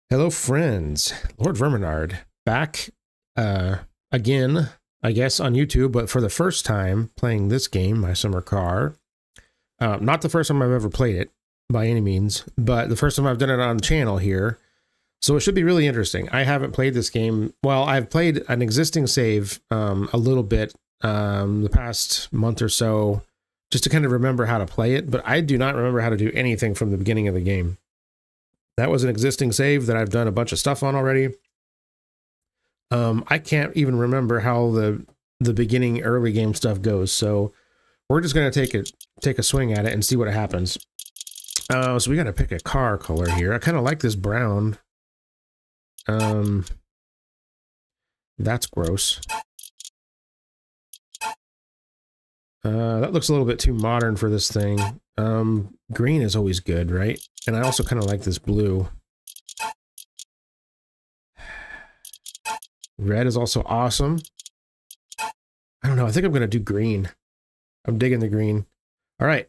Hello, friends. Lord Verminard back again, I guess, on YouTube, but for the first time playing this game, My Summer Car. Not the first time I've ever played it, by any means, but the first time I've done it on the channel here. So it should be really interesting. I haven't played this game. Well, I've played an existing save a little bit the past month or so, just to kind of remember how to play it, but I do not remember how to do anything from the beginning of the game. That was an existing save that I've done a bunch of stuff on already. I can't even remember how the beginning early game stuff goes, so we're just gonna take a swing at it and see what happens. So we gotta pick a car color here. I kind of like this brown. That's gross. That looks a little bit too modern for this thing. Green is always good, right? And I also kind of like this blue. Red is also awesome. I don't know. I think I'm going to do green. I'm digging the green. All right.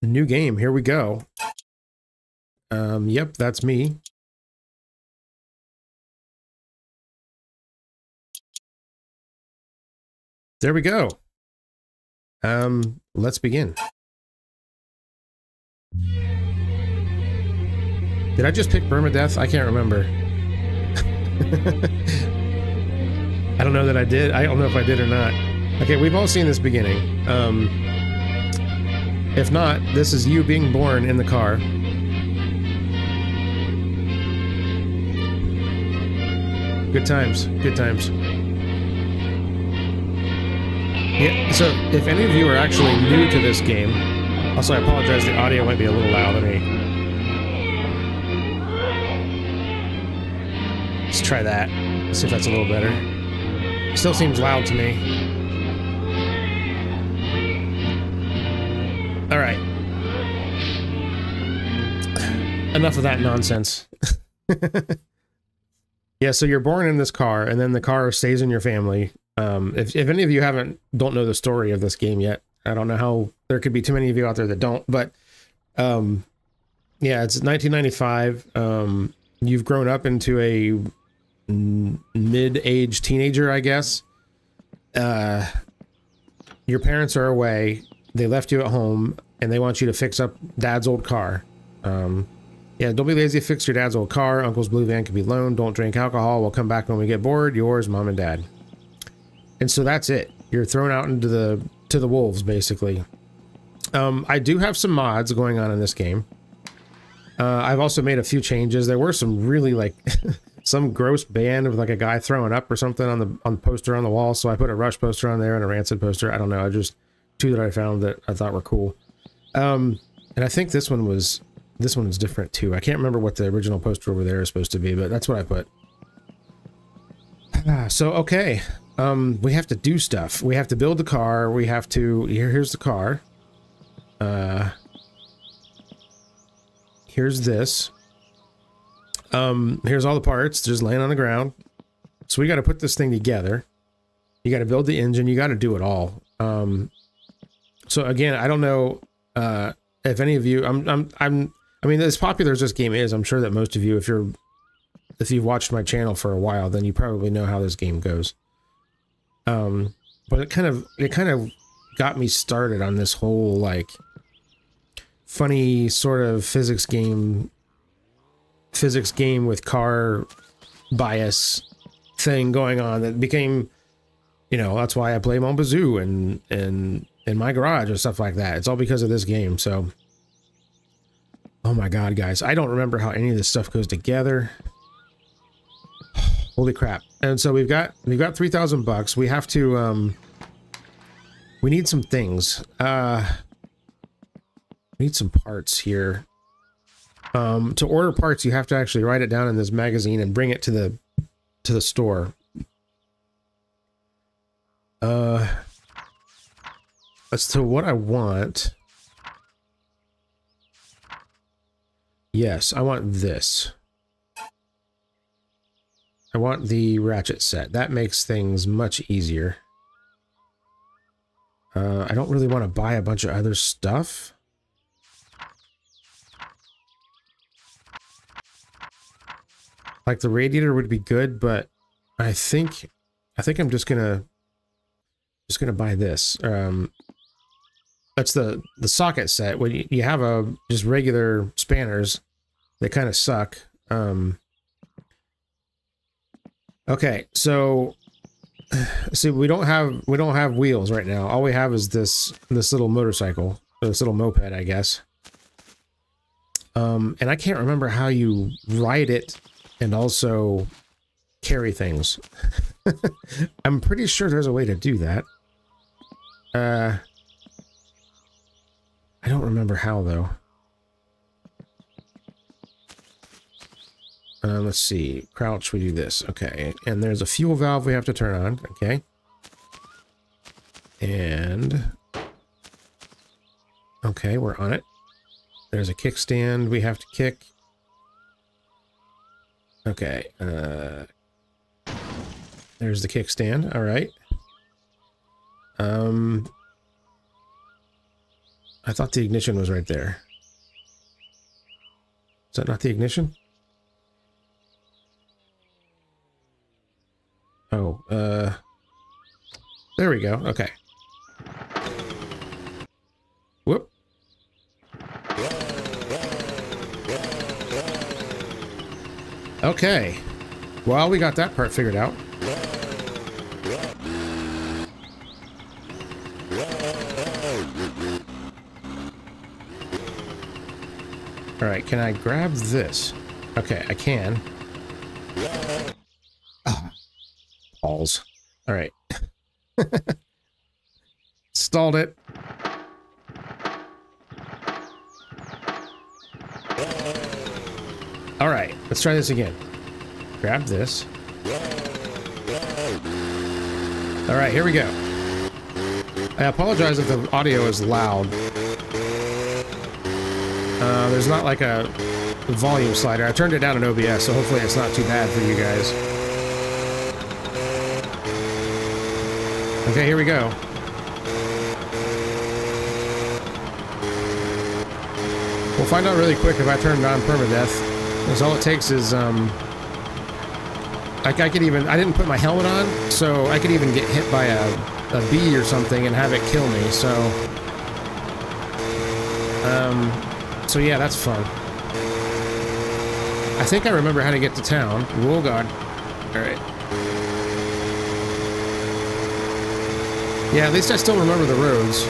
New game. Here we go. Yep, that's me. There we go. Let's begin. Did I just pick Permadeath? I can't remember. I don't know that I did. I don't know if I did or not. Okay, we've all seen this beginning. If not, this is you being born in the car. Good times. Good times. Yeah, so if any of you are actually new to this game, also I apologize, the audio might be a little loud. Let's try that. See if that's a little better. Still seems loud to me. All right. Enough of that nonsense. Yeah, so you're born in this car, and then the car stays in your family. If any of you don't know the story of this game yet, I don't know how there could be too many of you out there that don't, but yeah, it's 1995. You've grown up into a mid-age teenager, I guess. Your parents are away. They left you at home, and they want you to fix up Dad's old car. Yeah, don't be lazy. Fix your dad's old car. Uncle's blue van can be loaned. Don't drink alcohol. We'll come back when we get bored. Yours, Mom and Dad. And so that's it. You're thrown out into the wolves, basically. I do have some mods going on in this game. I've also made a few changes. There were some really, like, some gross band of, like, a guy throwing up or something on the poster on the wall. So I put a Rush poster on there and a Rancid poster. I don't know. I just two that I found that I thought were cool. And I think this one is different too. I can't remember what the original poster over there is supposed to be, but that's what I put. So, okay. We have to do stuff. We have to build the car. We have to... Here's the car. Here's this. Here's all the parts just laying on the ground. So we got to put this thing together. You got to build the engine. You got to do it all. So again, I don't know if any of you... I mean, as popular as this game is, I'm sure that most of you, if you've watched my channel for a while, then you probably know how this game goes. But it kind of got me started on this whole, like, funny sort of physics game with car bias thing going on that became, you know, that's why I play Montbazoo and in my garage and stuff like that. It's all because of this game. So, oh my God, guys, I don't remember how any of this stuff goes together. Holy crap. And so we've got 3,000 bucks. We have to, we need some things. We need some parts here. To order parts, you have to actually write it down in this magazine and bring it to the store. As to what I want. Yes, I want this. I want the ratchet set. That makes things much easier. I don't really want to buy a bunch of other stuff. Like the radiator would be good, but I think I'm just gonna buy this. That's the socket set. When you have a just regular spanners, they kind of suck. Okay, so see, we don't have wheels right now. All we have is this little motorcycle, or this little moped, I guess. And I can't remember how you ride it and also carry things. I'm pretty sure there's a way to do that. I don't remember how, though. Let's see. Crouch, we do this. Okay. And there's a fuel valve we have to turn on. Okay. And... okay, we're on it. There's a kickstand we have to kick. Okay. There's the kickstand. All right. I thought the ignition was right there. Is that not the ignition? Oh, there we go. Okay. Whoop. Okay. Well, we got that part figured out. Alright, can I grab this? Okay, I can. Oh, balls. Alright. Stalled it. Alright, let's try this again. Grab this. Alright, here we go. I apologize if the audio is loud. There's not like a volume slider. I turned it down in OBS, so hopefully it's not too bad for you guys. Okay, here we go. We'll find out really quick if I turned on permadeath. Because all it takes is, like I didn't put my helmet on, so I could even get hit by a bee or something and have it kill me, so... so yeah, that's fun. I think I remember how to get to town. Oh god. Alright. Yeah, at least I still remember the roads.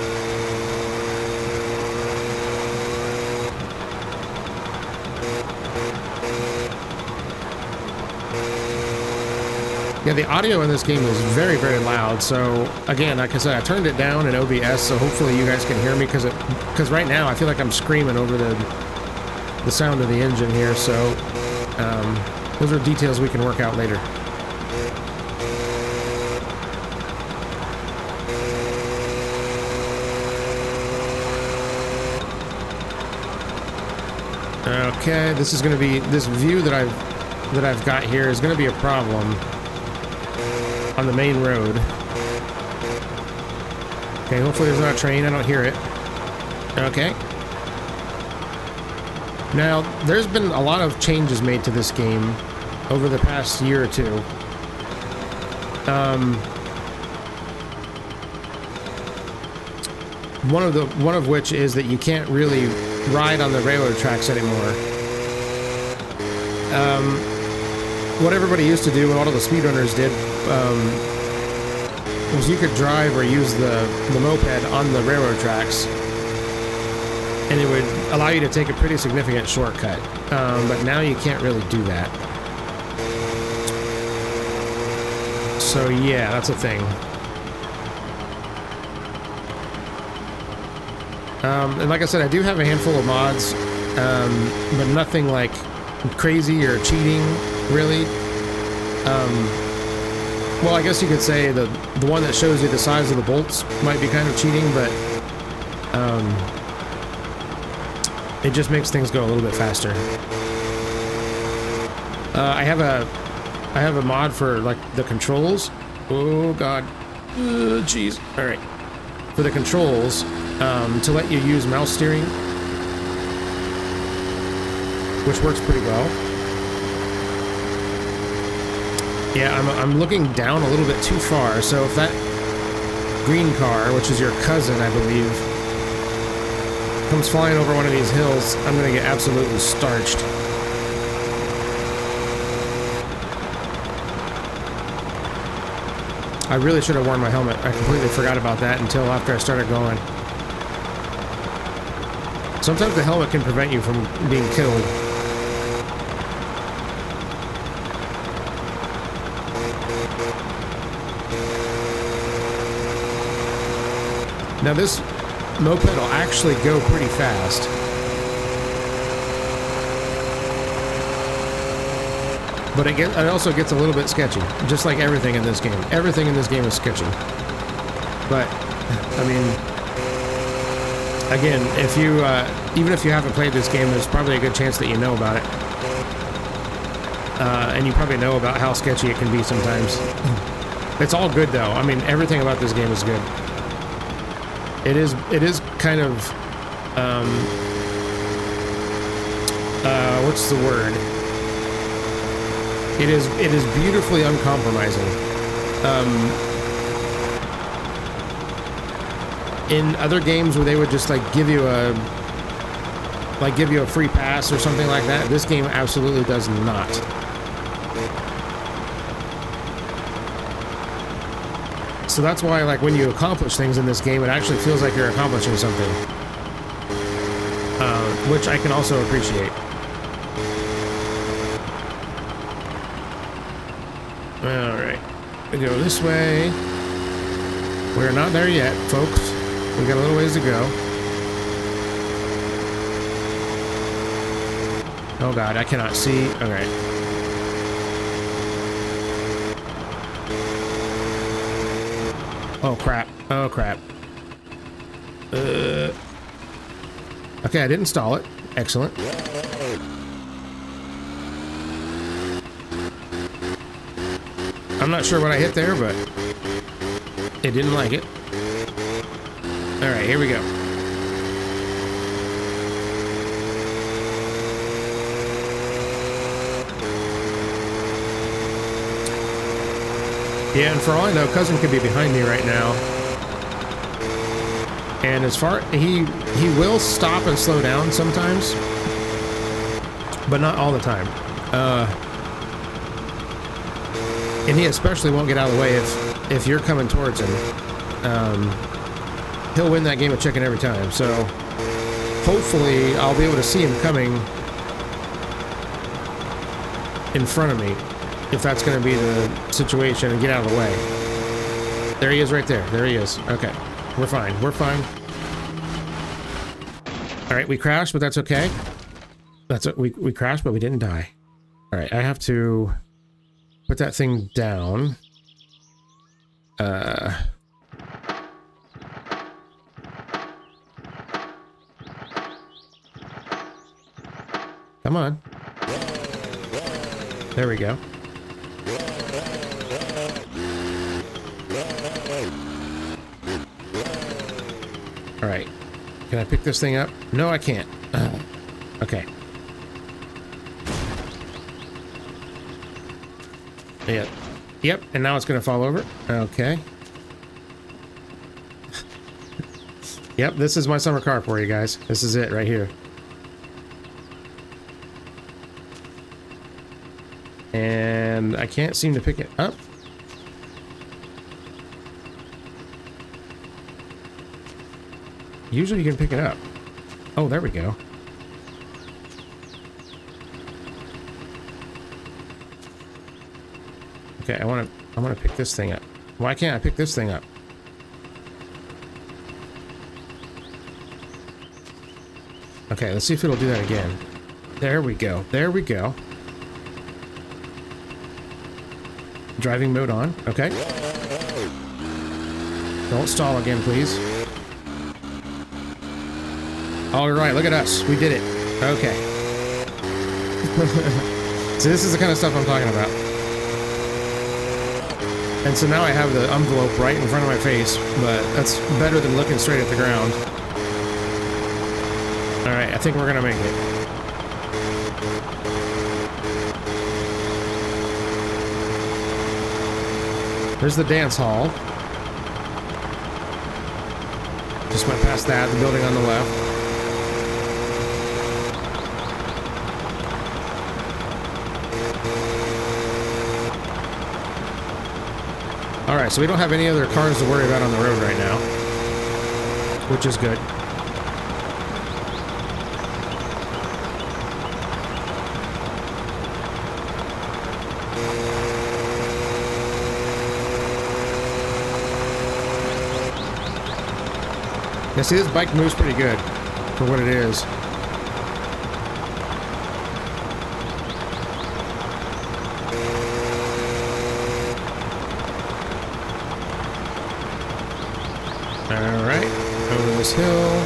Yeah, the audio in this game is very, very loud, so again, like I said, I turned it down in OBS, so hopefully you guys can hear me, because right now I feel like I'm screaming over the sound of the engine here, so those are details we can work out later. Okay, this is going to be, this view that I've got here is going to be a problem on the main road. Okay, hopefully there's not a train. I don't hear it. Okay. Now, there's been a lot of changes made to this game over the past year or two. One of which is that you can't really ride on the railroad tracks anymore. What everybody used to do, and all of the speedrunners did, was you could drive or use the moped on the railroad tracks, and it would allow you to take a pretty significant shortcut. But now you can't really do that. So yeah, that's a thing. And like I said, I do have a handful of mods, but nothing like crazy or cheating, really. Well, I guess you could say the one that shows you the size of the bolts might be kind of cheating, but it just makes things go a little bit faster. I have a mod for like the controls. Oh god, jeez. All right, for the controls, to let you use mouse steering, which works pretty well. Yeah, I'm looking down a little bit too far, so if that green car, which is your cousin, I believe, comes flying over one of these hills, I'm gonna get absolutely starched. I really should have worn my helmet. I completely forgot about that until after I started going. Sometimes the helmet can prevent you from being killed. Now this moped will actually go pretty fast. But it also gets a little bit sketchy, just like everything in this game. Everything in this game is sketchy. But, I mean, again, if you, even if you haven't played this game, there's probably a good chance that you know about it. And you probably know about how sketchy it can be sometimes. It's all good, though. I mean, everything about this game is good. It is kind of, what's the word? It is beautifully uncompromising. In other games where they would just like give you a free pass or something like that, this game absolutely does not. So that's why, like, when you accomplish things in this game, it actually feels like you're accomplishing something, which I can also appreciate. Alright, we go this way. We're not there yet, folks. We got a little ways to go. Oh god, I cannot see. Alright. Oh crap. Oh crap. Okay, I didn't stall it. Excellent. I'm not sure what I hit there, but it didn't like it. Alright, here we go. Yeah, and for all I know, Cousin could be behind me right now. And as far... He will stop and slow down sometimes. But not all the time. And he especially won't get out of the way if you're coming towards him. He'll win that game of chicken every time. So hopefully I'll be able to see him coming in front of me, if that's going to be the situation, and get out of the way. There he is right there. There he is. Okay. We're fine. We're fine. Alright, we crashed, but that's okay. That's it. We crashed, but we didn't die. Alright, I have to put that thing down. Come on. There we go. Alright. Can I pick this thing up? No, I can't. Okay. Yeah. Yep, and now it's gonna fall over. Okay. Yep, this is my summer car for you guys. This is it right here. And I can't seem to pick it up. Usually you can pick it up. Oh, there we go. Okay, I want to pick this thing up. Why can't I pick this thing up? Okay, let's see if it'll do that again. There we go. There we go. Driving mode on. Okay. Don't stall again, please. Alright, look at us. We did it. Okay. So this is the kind of stuff I'm talking about. And so now I have the envelope right in front of my face, but that's better than looking straight at the ground. Alright, I think we're gonna make it. There's the dance hall. Just went past that, the building on the left. Alright, so we don't have any other cars to worry about on the road right now, which is good. Yeah, see, this bike moves pretty good for what it is. Alright, over this hill.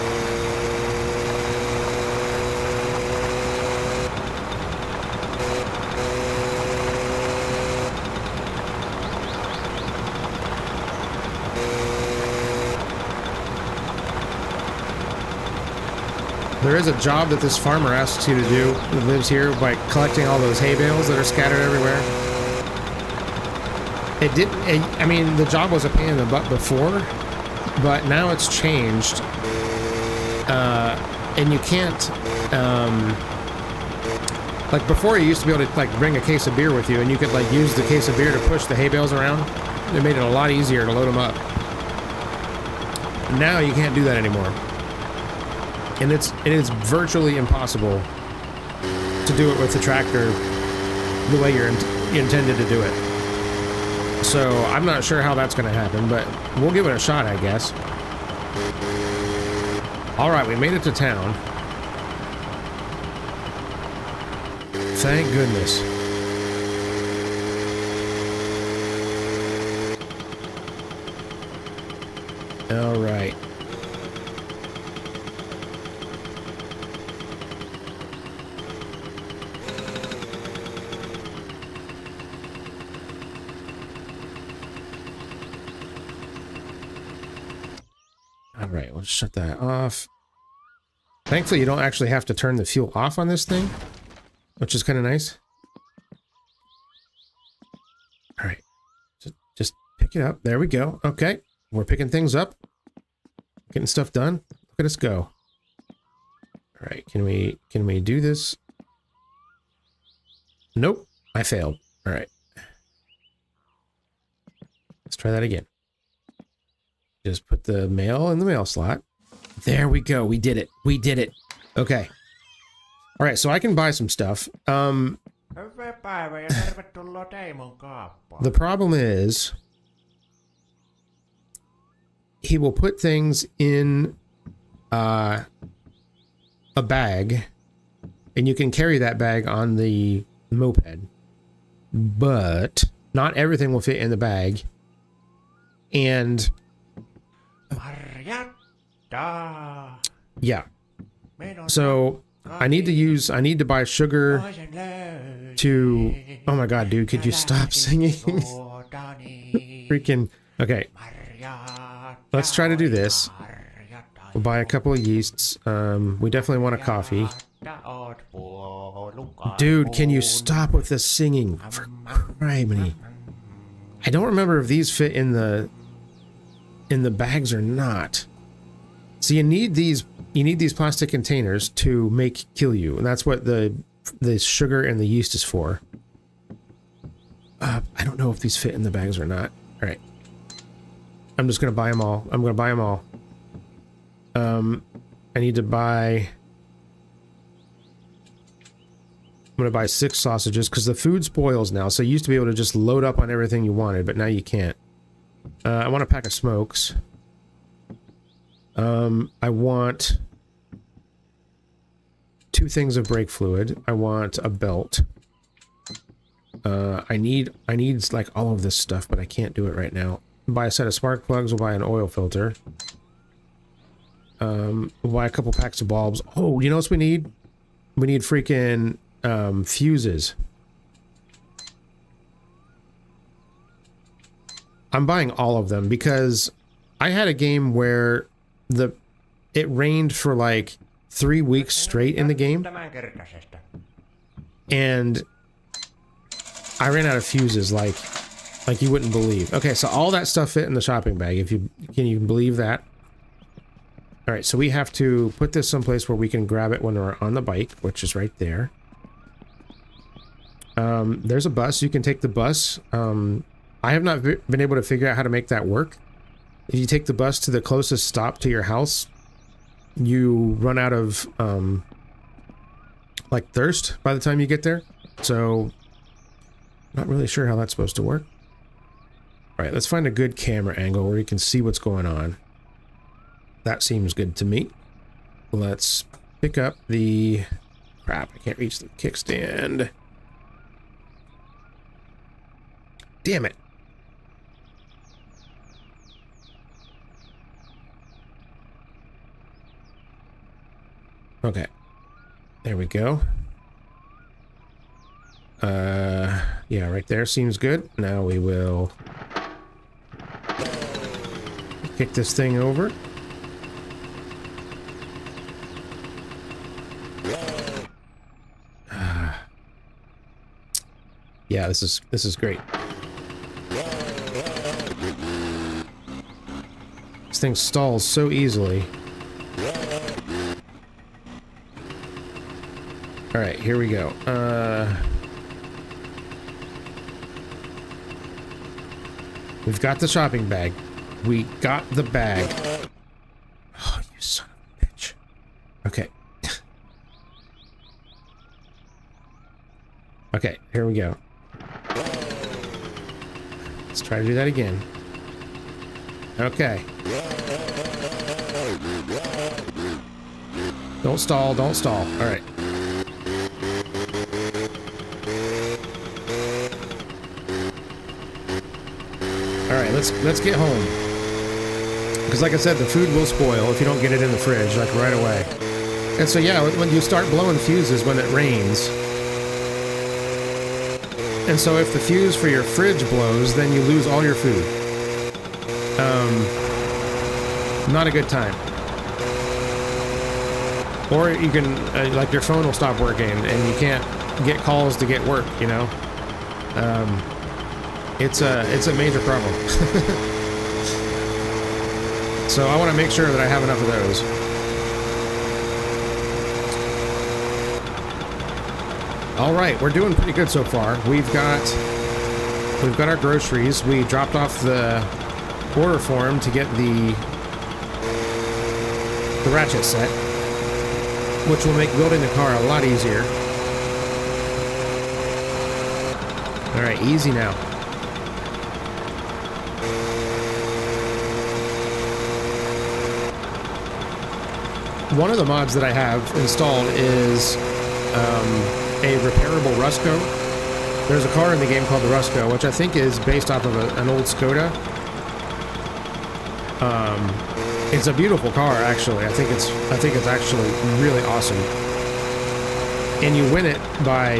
There is a job that this farmer asks you to do that lives here by collecting all those hay bales that are scattered everywhere. I mean, the job was a pain in the butt before, but now it's changed. And you can't, like before you used to be able to like bring a case of beer with you and you could like use the case of beer to push the hay bales around. It made it a lot easier to load them up. Now you can't do that anymore. And it is virtually impossible to do it with the tractor the way you intended to do it. So I'm not sure how that's going to happen, but we'll give it a shot, I guess. Alright, we made it to town. Thank goodness. Alright. Alright, let's shut that off. Thankfully, you don't actually have to turn the fuel off on this thing, which is kind of nice. Alright, just pick it up. There we go. Okay, we're picking things up. Getting stuff done. Look at us go. Alright, can we do this? Nope, I failed. Alright. Let's try that again. Just put the mail in the mail slot. There we go. We did it. We did it. Okay. All right, so I can buy some stuff. The problem is he will put things in a bag, and you can carry that bag on the moped, but not everything will fit in the bag. And yeah. So I need to buy sugar to, oh my god, dude, could you stop singing? Freaking, okay. Let's try to do this. We'll buy a couple of yeasts. We definitely want a coffee. Dude, can you stop with the singing? For criminy. I don't remember if these fit in the bags or not. So you need these plastic containers to make Kilyu, and that's what the sugar and the yeast is for. I don't know if these fit in the bags or not. All right, I'm just gonna buy them all. I'm gonna buy them all. I need to buy. I'm gonna buy 6 sausages because the food spoils now. So you used to be able to just load up on everything you wanted, but now you can't. I want a pack of smokes. I want 2 things of brake fluid. I want a belt. I need like all of this stuff, but I can't do it right now. Buy a set of spark plugs. We'll buy an oil filter. We'll buy a couple packs of bulbs. Oh, you know what we need? We need freaking fuses. I'm buying all of them because I had a game where it rained for like 3 weeks straight in the game, and I ran out of fuses like Like you wouldn't believe. Okay, so all that stuff fit in the shopping bag. If you can you believe that? All right, so we have to put this someplace where we can grab it when we're on the bike, which is right there. There's a bus. You can take the bus. I have not been able to figure out how to make that work. If you take the bus to the closest stop to your house, you run out of, like, thirst by the time you get there. So, not really sure how that's supposed to work. Alright, let's find a good camera angle where you can see what's going on. That seems good to me. Let's pick up the... Crap, I can't reach the kickstand. Damn it. Okay. There we go. Yeah, right there seems good. Now we will kick this thing over. Yeah, this is great. This thing stalls so easily. Alright, here we go. We've got the shopping bag. We got the bag. Oh, you son of a bitch. Okay. Okay, here we go. Let's try to do that again. Okay. Don't stall, don't stall. Alright. Alright, let's get home. Because like I said, the food will spoil if you don't get it in the fridge, like right away. And so yeah, when you start blowing fuses when it rains. And so if the fuse for your fridge blows, then you lose all your food. Not a good time. Or you can, like your phone will stop working and you can't get calls to get work, you know? It's a major problem. So I want to make sure that I have enough of those. All right, we're doing pretty good so far. We've got our groceries. We dropped off the order form to get the ratchet set, which will make building the car a lot easier. All right, easy now. One of the mods that I have installed is a repairable Rusco. There's a car in the game called the Rusco, which I think is based off of an old Skoda. It's a beautiful car, actually. I think it's actually really awesome. And you win it by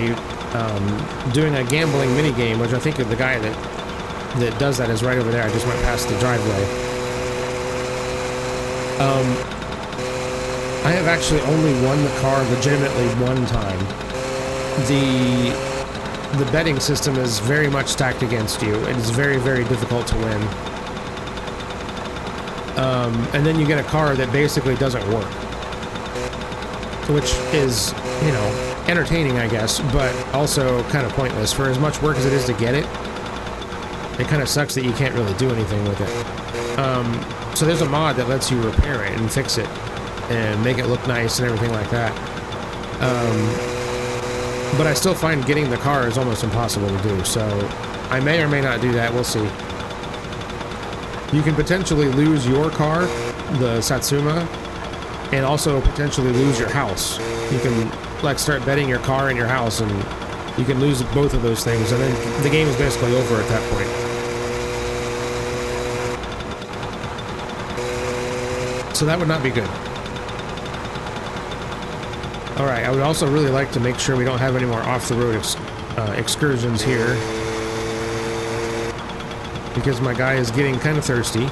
doing a gambling mini game, which I think the guy that does that is right over there. I just went past the driveway. I have actually only won the car legitimately one time. The betting system is very much stacked against you. It is very, very difficult to win. And then you get a car that basically doesn't work. Which is, you know, entertaining, I guess, but also kind of pointless. For as much work as it is to get it, it kind of sucks that you can't really do anything with it. So there's a mod that lets you repair it and fix it and make it look nice and everything like that. But I still find getting the car is almost impossible to do, so I may or may not do that. We'll see. You can potentially lose your car, the Satsuma, and also potentially lose your house. You can, like, start betting your car and your house, and you can lose both of those things, and then the game is basically over at that point. So that would not be good. Alright, I would also really like to make sure we don't have any more off-the-road excursions here. Because my guy is getting kind of thirsty.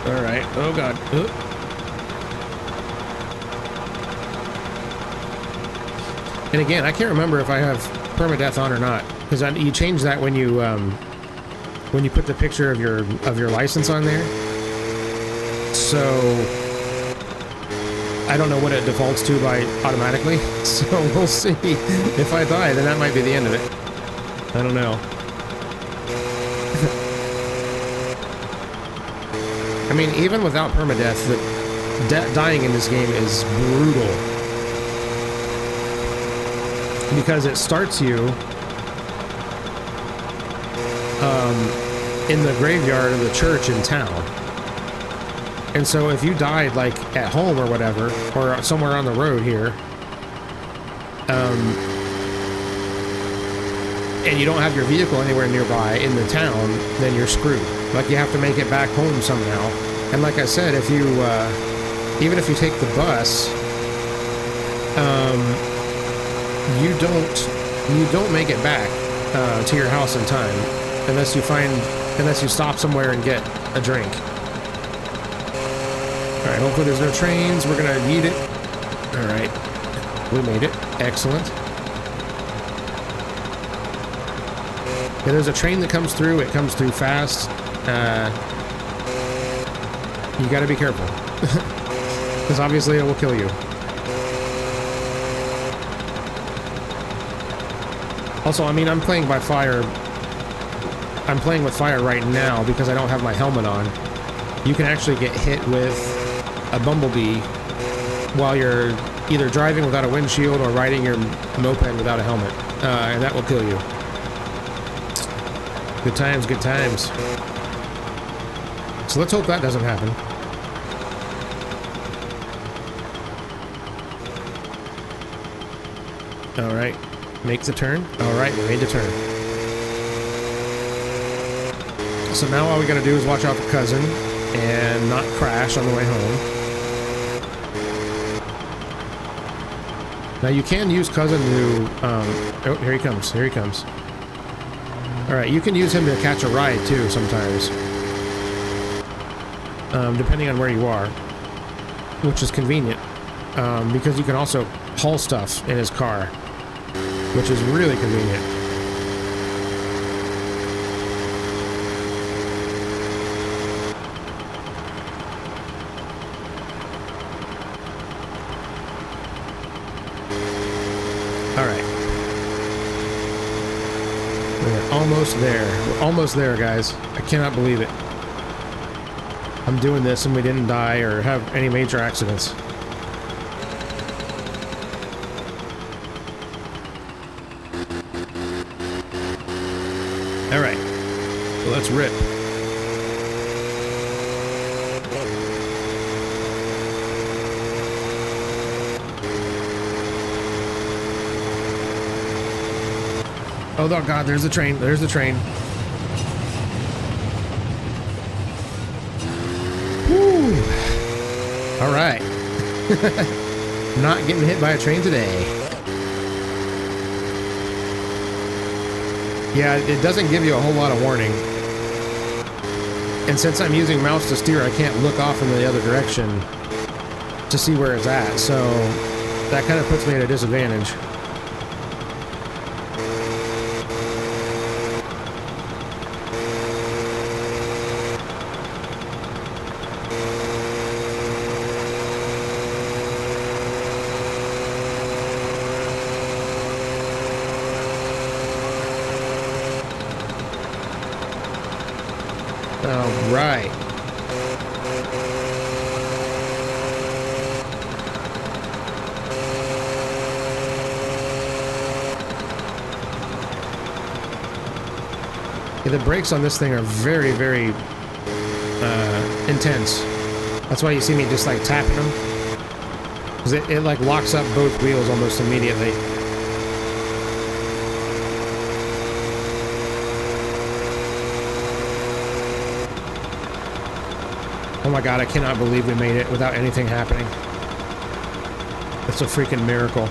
All right. Oh God. And again, I can't remember if I have permadeath on or not, because you change that when you put the picture of your license on there. So I don't know what it defaults to by automatically. So we'll see. If I die, then that might be the end of it. I don't know. I mean, even without permadeath, dying in this game is brutal. Because it starts you in the graveyard of the church in town. And so if you died, like, at home or whatever, or somewhere on the road here, and you don't have your vehicle anywhere nearby in the town, then you're screwed. Like, you have to make it back home somehow. And like I said, if you, even if you take the bus, you don't make it back to your house in time unless you stop somewhere and get a drink. All right, hopefully there's no trains. We're gonna yeet it. All right, we made it. Excellent. Yeah, there's a train that comes through. It comes through fast. You got to be careful, because obviously it will kill you. Also, I mean, I'm playing by fire. I'm playing with fire right now because I don't have my helmet on. You can actually get hit with a bumblebee while you're either driving without a windshield or riding your moped without a helmet, and that will kill you. Good times, good times. So let's hope that doesn't happen. All right. Make the turn. Alright, we made the turn. So now all we gotta do is watch out for Cousin and not crash on the way home. Now you can use Cousin to, oh, here he comes, here he comes. Alright, you can use him to catch a ride too sometimes. Depending on where you are. Which is convenient. Because you can also haul stuff in his car. Which is really convenient. Alright. We're almost there. We're almost there, guys. I cannot believe it. I'm doing this and we didn't die or have any major accidents. Alright, well, let's rip. Oh God, there's the train, there's the train. Woo! Alright. Not getting hit by a train today. Yeah, it doesn't give you a whole lot of warning. And since I'm using mouse to steer, I can't look off in the other direction to see where it's at, so that kind of puts me at a disadvantage. Right. Yeah, the brakes on this thing are very, very intense. That's why you see me just like tapping them. Because it like locks up both wheels almost immediately. Oh my God, I cannot believe we made it without anything happening. It's a freaking miracle.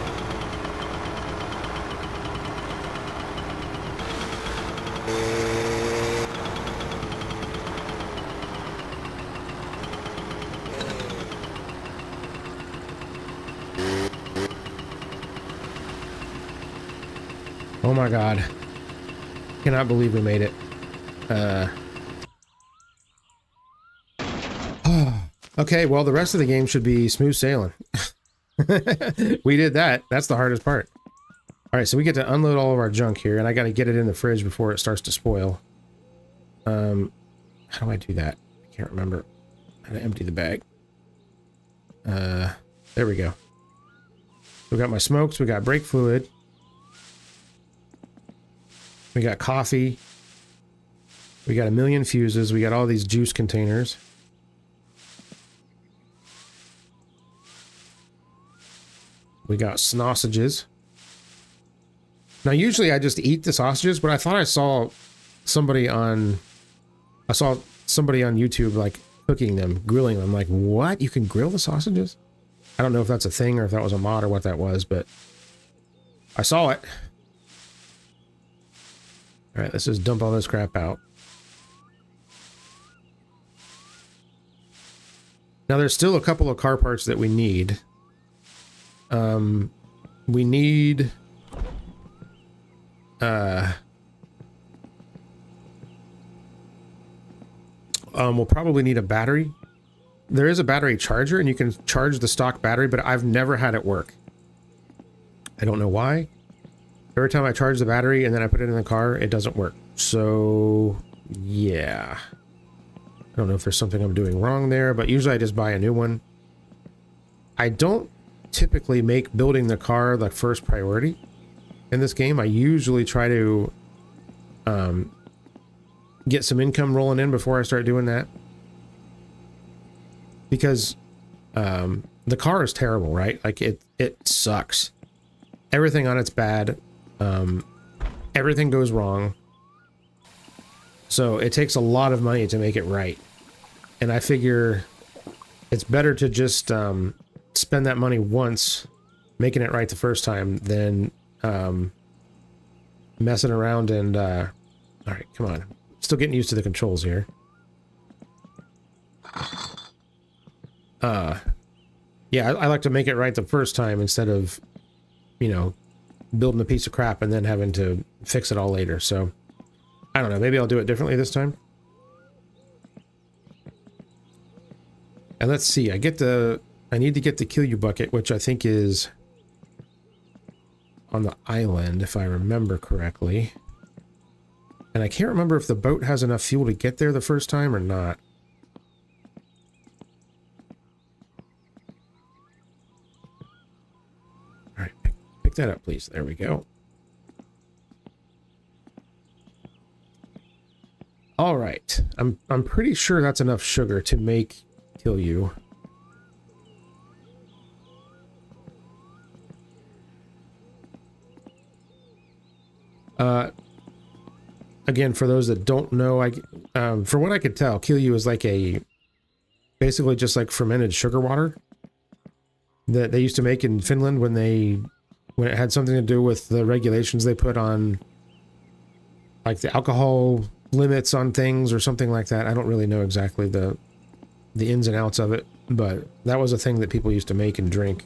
my god. Cannot believe we made it. Okay, well, the rest of the game should be smooth sailing. We did that. That's the hardest part. Alright, so we get to unload all of our junk here, and I gotta get it in the fridge before it starts to spoil. How do I do that? I can't remember how to empty the bag. There we go. We got my smokes, we got brake fluid. We got coffee. We got a million fuses, we got all these juice containers. We got sausages. Now, usually I just eat the sausages, but I thought I saw somebody on YouTube, like, cooking them, grilling them. Like, what? You can grill the sausages? I don't know if that's a thing or if that was a mod or what that was, but I saw it. All right, let's just dump all this crap out. Now, there's still a couple of car parts that we need. We need... we'll probably need a battery. There is a battery charger, and you can charge the stock battery, but I've never had it work. I don't know why. Every time I charge the battery and then I put it in the car, it doesn't work. So, yeah. I don't know if there's something I'm doing wrong there, but usually I just buy a new one. I don't typically make building the car the first priority in this game. I usually try to get some income rolling in before I start doing that. Because the car is terrible, right? Like, it sucks. Everything on it's bad. Everything goes wrong. So it takes a lot of money to make it right. And I figure it's better to just spend that money once, making it right the first time, than messing around and... Alright, come on. Still getting used to the controls here. Yeah, I like to make it right the first time instead of, you know, building a piece of crap and then having to fix it all later. So, I don't know. Maybe I'll do it differently this time. And let's see. I need to get the kill you bucket, which I think is on the island, if I remember correctly. And I can't remember if the boat has enough fuel to get there the first time or not. All right, pick that up, please. There we go. All right, I'm pretty sure that's enough sugar to make kill you. Again, for those that don't know, for what I could tell, kill you is like basically just like fermented sugar water that they used to make in Finland when it had something to do with the regulations they put on, like the alcohol limits on things or something like that. I don't really know exactly the ins and outs of it, but that was a thing that people used to make and drink.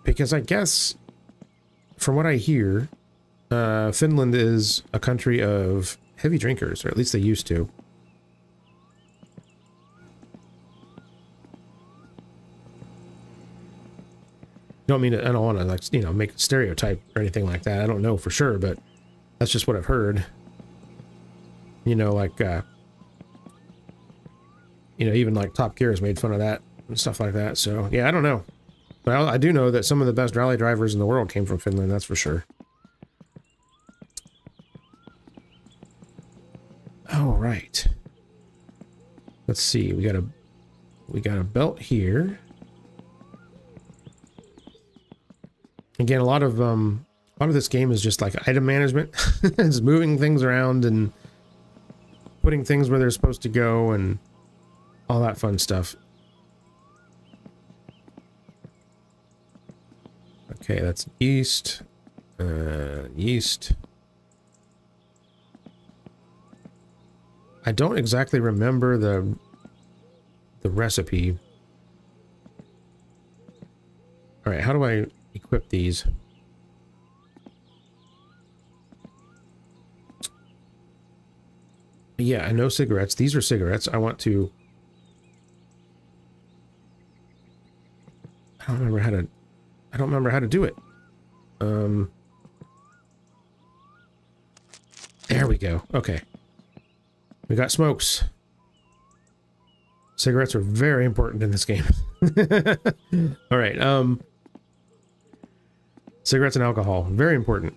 Because I guess, from what I hear, Finland is a country of heavy drinkers, or at least they used to. I don't want to, like, you know, make a stereotype or anything like that. I don't know for sure, but that's just what I've heard. You know, like, you know, even like Top Gear has made fun of that and stuff like that. So, yeah, I don't know. But I do know that some of the best rally drivers in the world came from Finland, that's for sure. All right. Let's see. We got a belt here. Again, a lot of this game is just like item management. It's moving things around and putting things where they're supposed to go and all that fun stuff. Okay, that's yeast. Yeast. I don't exactly remember the recipe. All right, how do I equip these? Yeah, no cigarettes. These are cigarettes. I want to... I don't remember how to... I don't remember how to do it. There we go. Okay. We got smokes. Cigarettes are very important in this game. All right. Cigarettes and alcohol. Very important.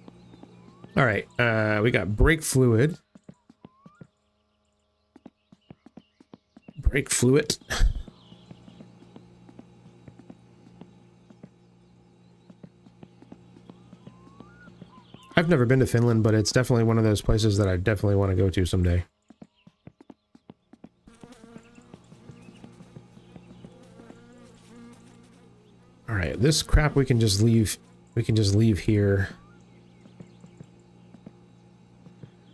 All right. We got brake fluid. Brake fluid. I've never been to Finland, but it's definitely one of those places that I definitely want to go to someday. All right, this crap we can just leave. We can just leave here.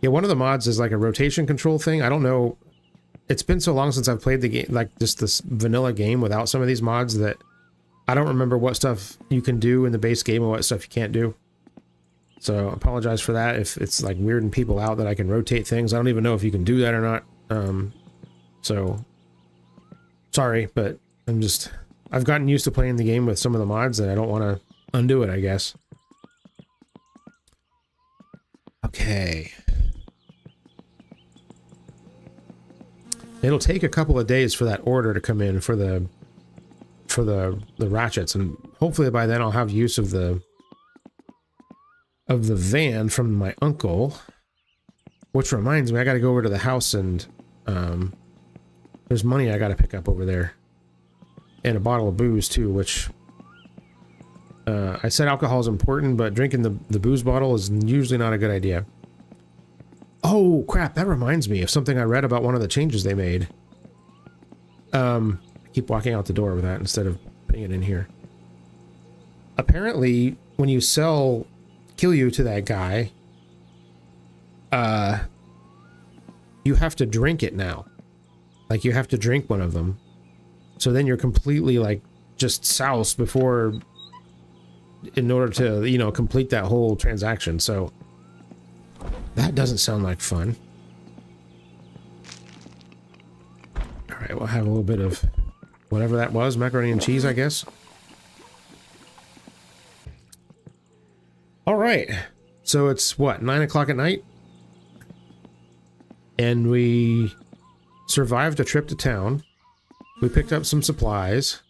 Yeah, one of the mods is like a rotation control thing. I don't know. It's been so long since I've played the game, like just this vanilla game without some of these mods, that I don't remember what stuff you can do in the base game and what stuff you can't do. So I apologize for that if it's like weirding people out that I can rotate things. I don't even know if you can do that or not. So sorry, but I've gotten used to playing the game with some of the mods and I don't want to undo it, I guess. Okay. It'll take a couple of days for that order to come in for the ratchets, and hopefully by then I'll have use of the van from my uncle. Which reminds me, I got to go over to the house and there's money I got to pick up over there, and a bottle of booze too. Which I said alcohol is important, but drinking the booze bottle is usually not a good idea. Oh, crap, that reminds me of something I read about one of the changes they made. I keep walking out the door with that instead of putting it in here. Apparently, when you sell Killu to that guy, you have to drink it now. Like, you have to drink one of them. So then you're completely, like, just soused before... in order to, you know, complete that whole transaction, so... that doesn't sound like fun. Alright, we'll have a little bit of whatever that was, macaroni and cheese, I guess. Alright, so it's what, 9 o'clock at night? And we survived a trip to town. We picked up some supplies.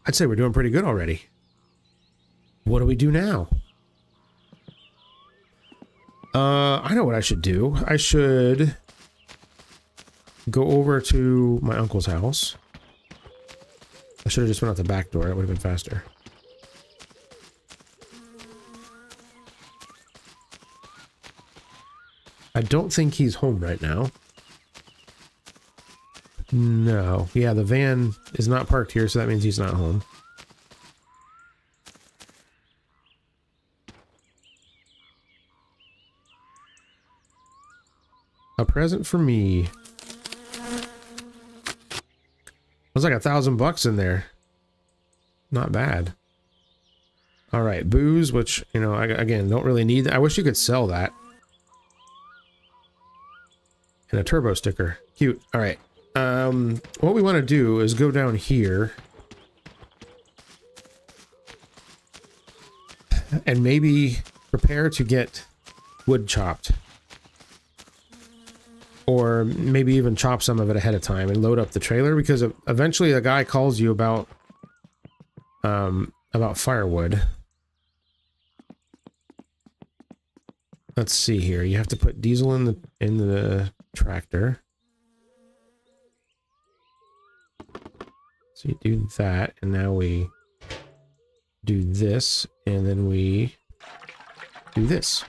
I'd say we're doing pretty good already. What do we do now? I know what I should do. I should go over to my uncle's house. I should have just went out the back door. That would have been faster. I don't think he's home right now. No. Yeah, the van is not parked here, so that means he's not home. A present for me. There's like $1,000 in there. Not bad. All right, booze, which, you know, again, don't really need that. I wish you could sell that. And a turbo sticker. Cute. All right. What we want to do is go down here. And maybe prepare to get wood chopped. Or maybe even chop some of it ahead of time and load up the trailer, because eventually a guy calls you about firewood. Let's see here. You have to put diesel in the tractor. So you do that, and now we do this, and then we do this.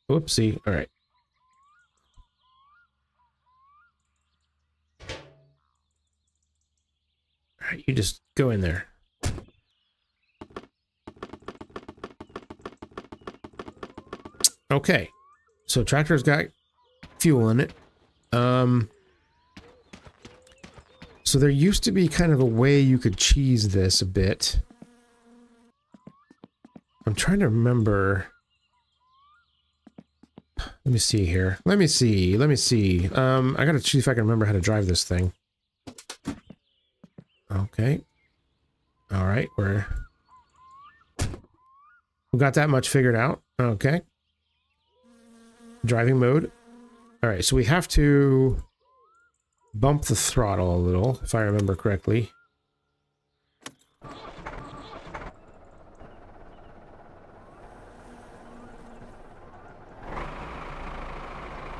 Whoopsie. All right. All right, you just go in there. Okay. So tractor's got fuel in it. So there used to be kind of a way you could cheese this a bit. I'm trying to remember. Let me see here. Let me see. I gotta see if I can remember how to drive this thing. Okay. Alright, we got that much figured out. Okay. Driving mode. Alright, so we have to bump the throttle a little, if I remember correctly.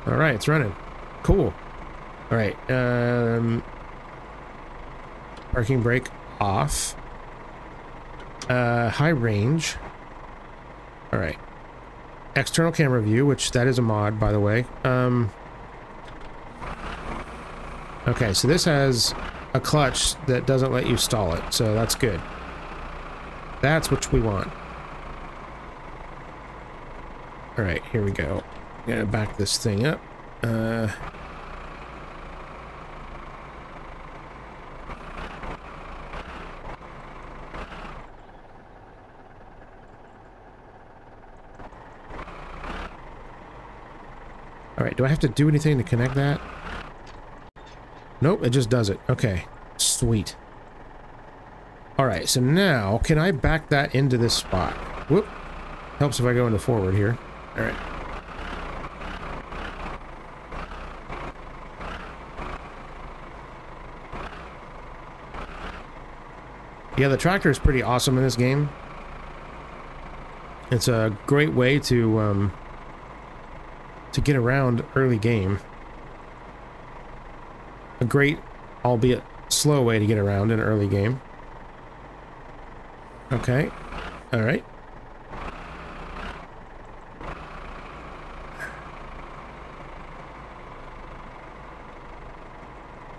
Alright, it's running. Cool. Alright, parking brake off. High range. Alright. External camera view, which that is a mod, by the way. Okay, so this has a clutch that doesn't let you stall it, so that's good. That's what we want. Alright, here we go. Gotta back this thing up. Alright, do I have to do anything to connect that? Nope, it just does it. Okay, sweet. Alright, so now, can I back that into this spot? Whoop. Helps if I go into forward here. Alright. Yeah, the tractor is pretty awesome in this game. It's a great way to get around early game. A great, albeit slow way to get around in early game. Okay. Alright.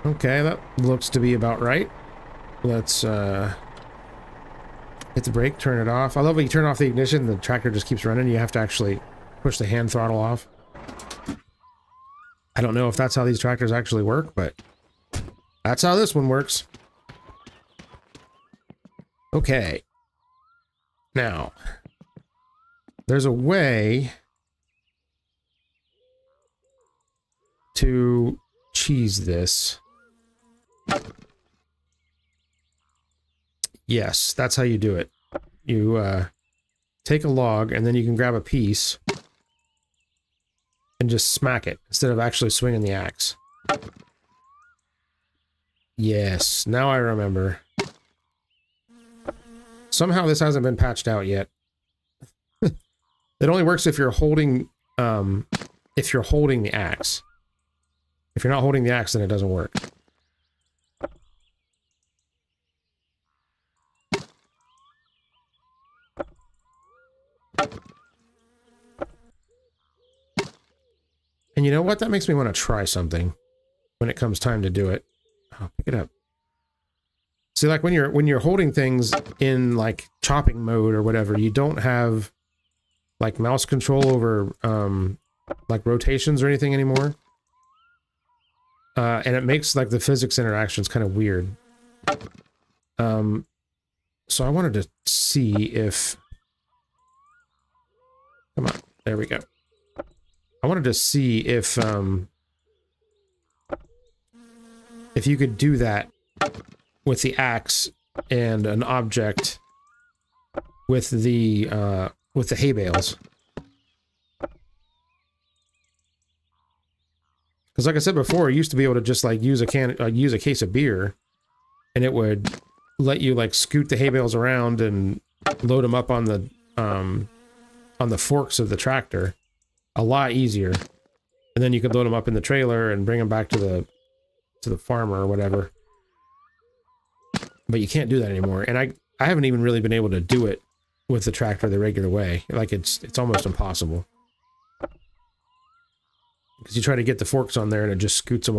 Okay, that looks to be about right. Let's, hit the brake, turn it off. I love when you turn off the ignition, the tractor just keeps running. You have to actually push the hand throttle off. I don't know if that's how these tractors actually work, but that's how this one works. Okay. Now, there's a way to cheese this. Yes, that's how you do it. You take a log and then you can grab a piece and just smack it instead of actually swinging the axe. Yes, now I remember. Somehow this hasn't been patched out yet. It only works if you're holding the axe. If you're not holding the axe, then it doesn't work. And you know what? That makes me want to try something when it comes time to do it. Oh, pick it up. See, like when you're holding things in like chopping mode or whatever, you don't have like mouse control over like rotations or anything anymore. And it makes like the physics interactions kind of weird. So I wanted to see if... Come on, there we go. I wanted to see if you could do that with the axe and an object with the hay bales. Because like I said before, you used to be able to just like use a case of beer, and it would let you like scoot the hay bales around and load them up on the forks of the tractor. A lot easier. And then you could load them up in the trailer and bring them back to the farmer or whatever. But you can't do that anymore. And I haven't even really been able to do it with the tractor the regular way. Like it's almost impossible. Because you try to get the forks on there and it just scoots them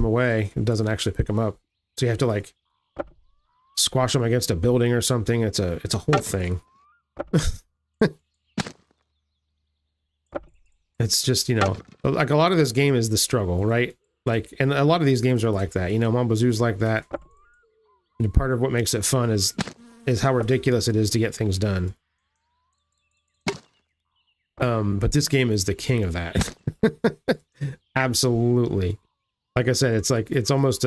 away. It doesn't actually pick them up. So you have to like squash them against a building or something. It's a whole thing. It's just, you know, like a lot of this game is the struggle, right? Like, and a lot of these games are like that, you know, Mumbo Zoo's like that. And part of what makes it fun is how ridiculous it is to get things done. But this game is the king of that. Absolutely. Like I said, it's like, it's almost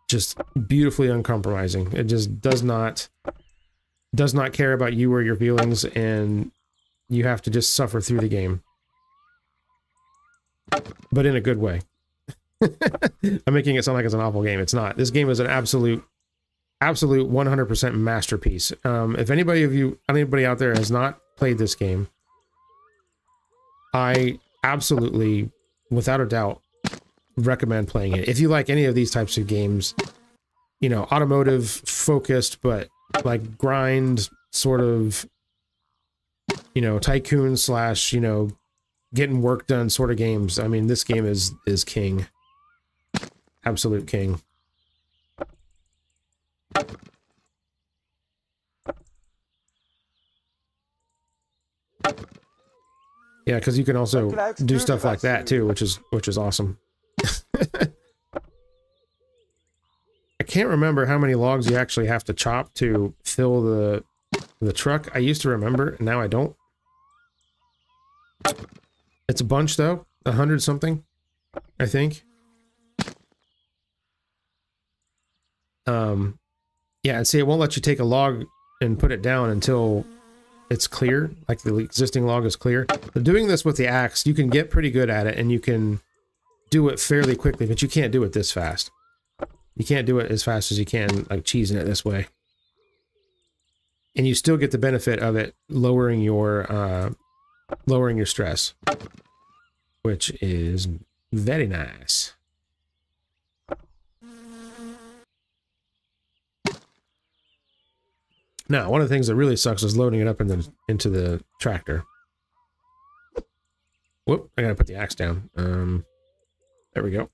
just beautifully uncompromising. It just does not care about you or your feelings, and you have to just suffer through the game. But in a good way. I'm making it sound like it's an awful game. It's not. This game is an absolute 100% masterpiece. If anybody out there has not played this game, I absolutely, without a doubt, recommend playing it. If you like any of these types of games, you know, automotive focused, but like grind sort of, you know, tycoon slash, you know, getting work done sort of games. I mean, this game is king. Absolute king. Yeah, because you can also do stuff like that too, which is awesome. I can't remember how many logs you actually have to chop to fill the truck. I used to remember, now I don't. It's a bunch though, 100 something, I think. Yeah, and see, it won't let you take a log and put it down until it's clear, like the existing log is clear. But doing this with the axe, you can get pretty good at it, and you can do it fairly quickly, but you can't do it this fast. You can't do it as fast as you can, like cheesing it this way. And you still get the benefit of it lowering your stress, which is very nice. Now, one of the things that really sucks is loading it up into the tractor. Whoop, I gotta put the axe down. There we go.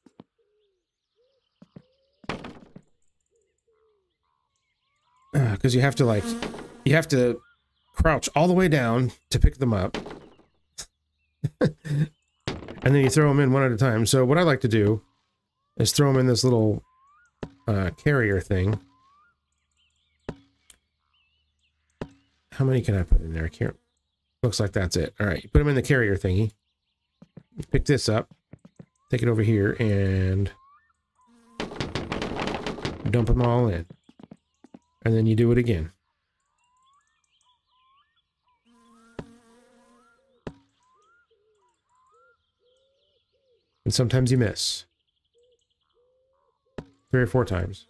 Because you have to crouch all the way down to pick them up. And then you throw them in one at a time. So what I like to do is throw them in this little carrier thing. How many can I put in there? I can't. Looks like that's it. All right, you put them in the carrier thingy. You pick this up, take it over here, and dump them all in. And then you do it again. And sometimes you miss. 3 or 4 times.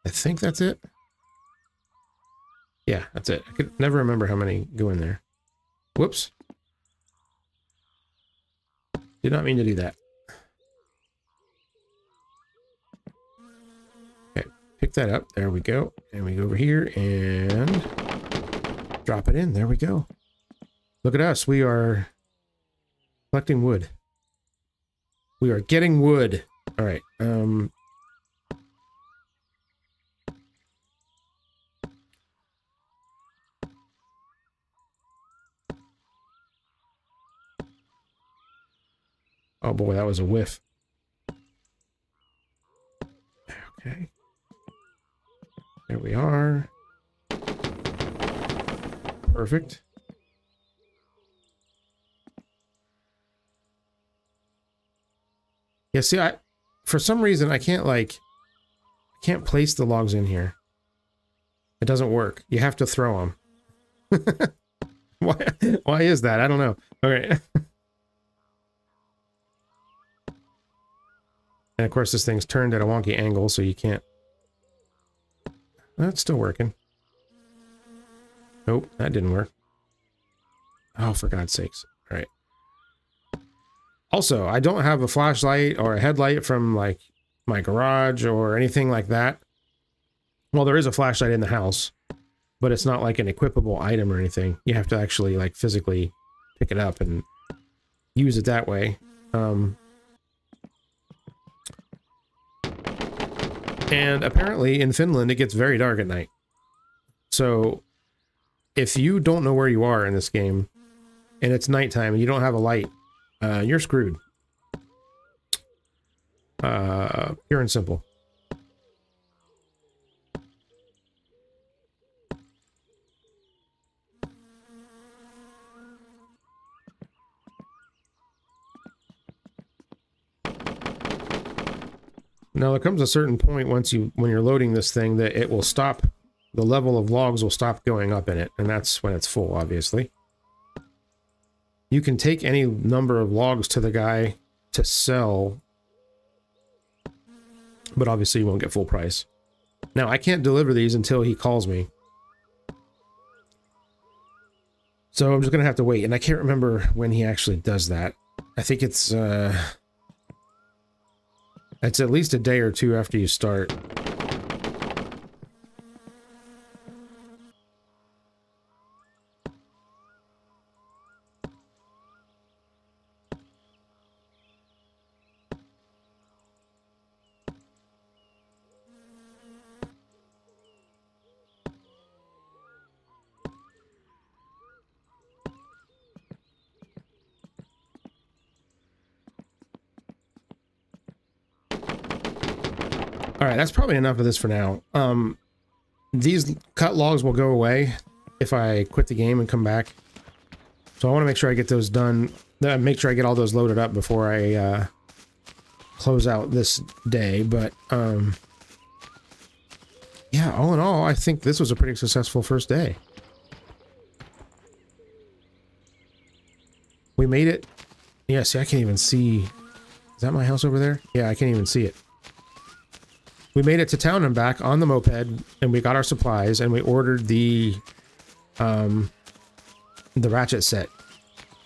I think that's it. Yeah, that's it. I could never remember how many go in there. Whoops. Did not mean to do that. Okay, pick that up. There we go. And we go over here and drop it in. There we go. Look at us. We are collecting wood. We are getting wood. All right. Oh boy, that was a whiff. Okay. There we are. Perfect. Yeah, see, for some reason I can't place the logs in here. It doesn't work. You have to throw them. Why is that? I don't know. Okay. And of course this thing's turned at a wonky angle, so you can't... That's still working. Nope, that didn't work. Oh, for God's sakes. All right. Also, I don't have a flashlight or a headlight from, like, my garage or anything like that. Well, there is a flashlight in the house, but it's not like an equipable item or anything. You have to actually, like, physically pick it up and use it that way. And apparently in Finland, it gets very dark at night. So if you don't know where you are in this game, and it's nighttime and you don't have a light, you're screwed. Pure and simple. Now there comes a certain point when you're loading this thing that it will stop, the level of logs will stop going up in it, and that's when it's full, obviously. You can take any number of logs to the guy to sell, but obviously you won't get full price. Now I can't deliver these until he calls me. So I'm just gonna have to wait, and I can't remember when he actually does that. I think it's at least a day or two after you start. All right, that's probably enough of this for now. These cut logs will go away if I quit the game and come back. So I want to make sure I get those done. Make sure I get all those loaded up before I close out this day. But yeah, all in all, I think this was a pretty successful first day. We made it. Yeah, see, I can't even see. Is that my house over there? Yeah, I can't even see it. We made it to town and back on the moped, and we got our supplies, and we ordered the ratchet set.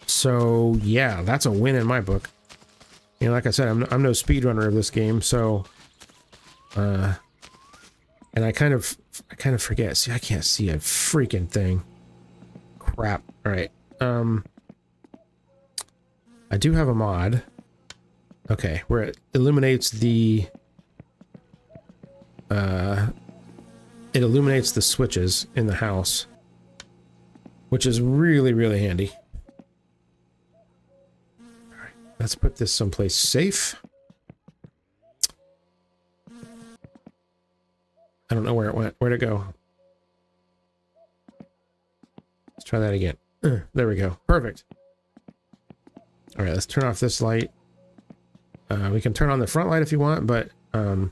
So yeah, that's a win in my book. You know, like I said, I'm no speedrunner of this game, so and I kind of forget. See, I can't see a freaking thing. Crap. All right. I do have a mod. Okay, where it illuminates the switches in the house, which is really, really handy. All right, let's put this someplace safe. I don't know where it went. Where'd it go? Let's try that again. There we go. Perfect. All right, let's turn off this light. We can turn on the front light if you want, but it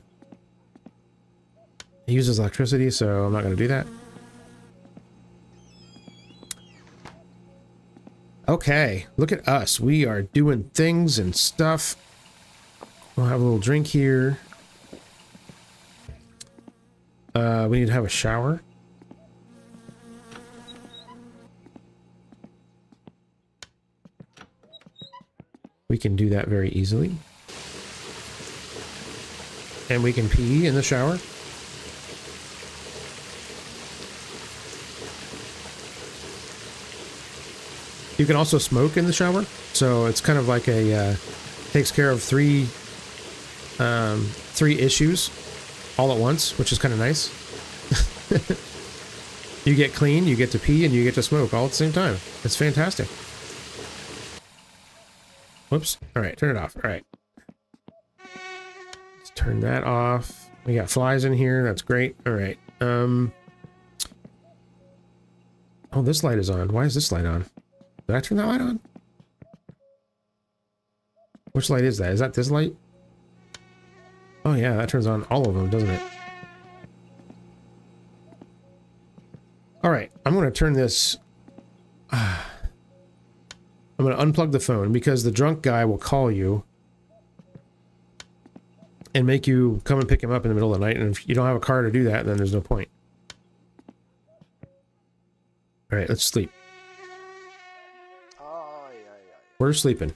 uses electricity, so I'm not going to do that. Okay, look at us. We are doing things and stuff. We'll have a little drink here. We need to have a shower. We can do that very easily. And we can pee in the shower. You can also smoke in the shower, so it's kind of like a takes care of three issues all at once, which is kind of nice. You get clean, you get to pee, and you get to smoke all at the same time. It's fantastic. Whoops. All right, turn it off. All right. Let's turn that off. We got flies in here. That's great. All right. Oh, this light is on. Why is this light on? Did I turn that light on? Which light is that? Is that this light? Oh yeah, that turns on all of them, doesn't it? Alright, I'm going to turn this... I'm going to unplug the phone because the drunk guy will call you and make you come and pick him up in the middle of the night, and if you don't have a car to do that, then there's no point. Alright, let's sleep. We're sleeping.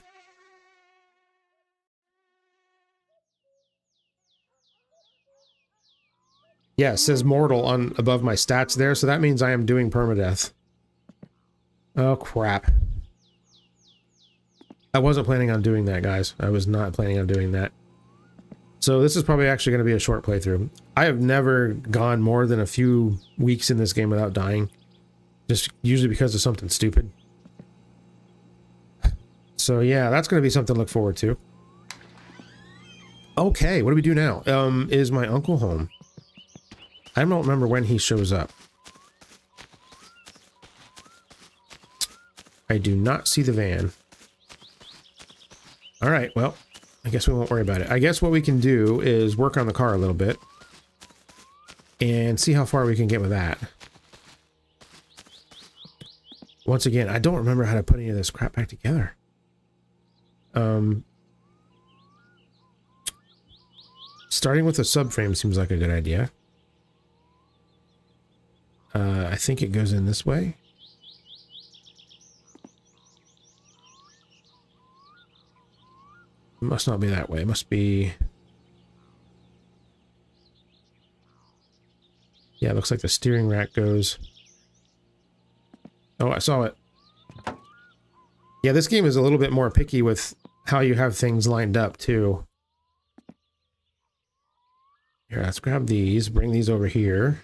Yeah, it says mortal on above my stats there, so that means I am doing permadeath. Oh, crap. I wasn't planning on doing that, guys. I was not planning on doing that. So this is probably actually going to be a short playthrough. I have never gone more than a few weeks in this game without dying. Just usually because of something stupid. So yeah, that's going to be something to look forward to. Okay, what do we do now? Is my uncle home? I don't remember when he shows up. I do not see the van. Alright, well, I guess we won't worry about it. I guess what we can do is work on the car a little bit. And see how far we can get with that. Once again, I don't remember how to put any of this crap back together. Starting with a subframe seems like a good idea. I think it goes in this way. It must not be that way. It must be... Yeah, it looks like the steering rack goes... Oh, I saw it. Yeah, this game is a little bit more picky with how you have things lined up, too. Here, let's grab these, bring these over here.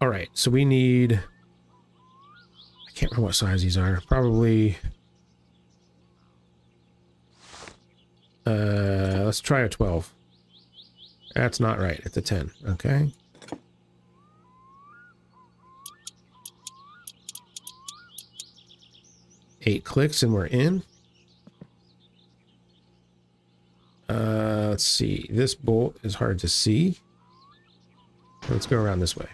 Alright, so we need... I can't remember what size these are. Probably... let's try a 12. That's not right. It's a 10. Okay. Eight clicks and we're in. Let's see. This bolt is hard to see. Let's go around this way.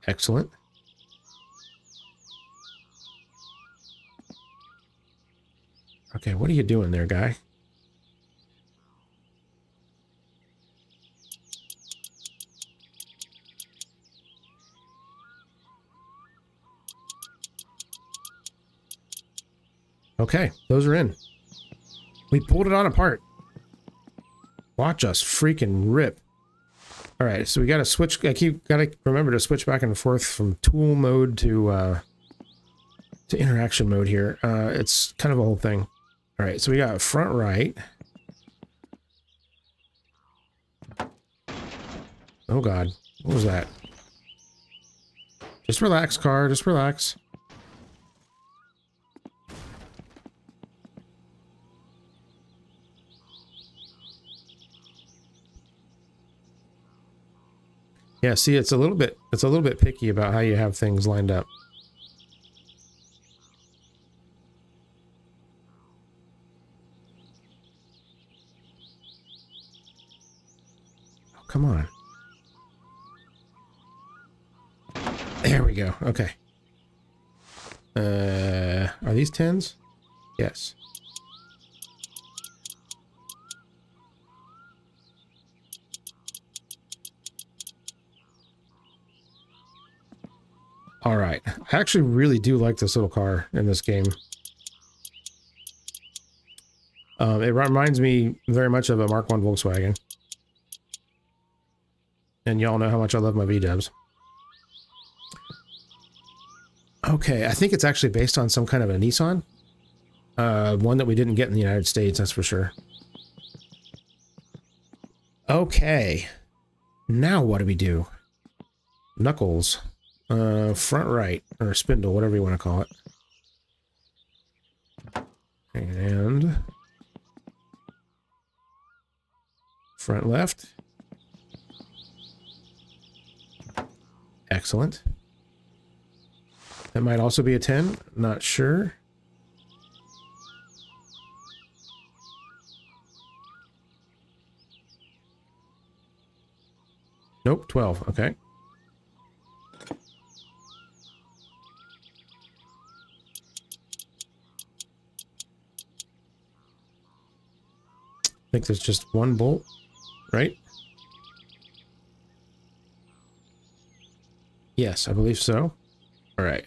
Excellent. Okay, what are you doing there, guy? Okay, those are in. We pulled it on apart. Watch us freaking rip. Alright, so we gotta switch. Gotta remember to switch back and forth from tool mode to interaction mode here. It's kind of a whole thing. Alright, so we got front right. Oh god, what was that? Just relax, car, just relax. Yeah, see, it's a little bit picky about how you have things lined up. Oh, come on. There we go. Okay. Are these 10s? Yes. All right. I actually really do like this little car in this game. It reminds me very much of a Mark I Volkswagen. And y'all know how much I love my V-dubs. Okay, I think it's actually based on some kind of a Nissan. One that we didn't get in the United States, that's for sure. Okay. Now what do we do? Knuckles. Front right, or spindle, whatever you want to call it. And... front left. Excellent. That might also be a 10, not sure. Nope, 12, okay. I think there's just one bolt, right? Yes, I believe so. All right.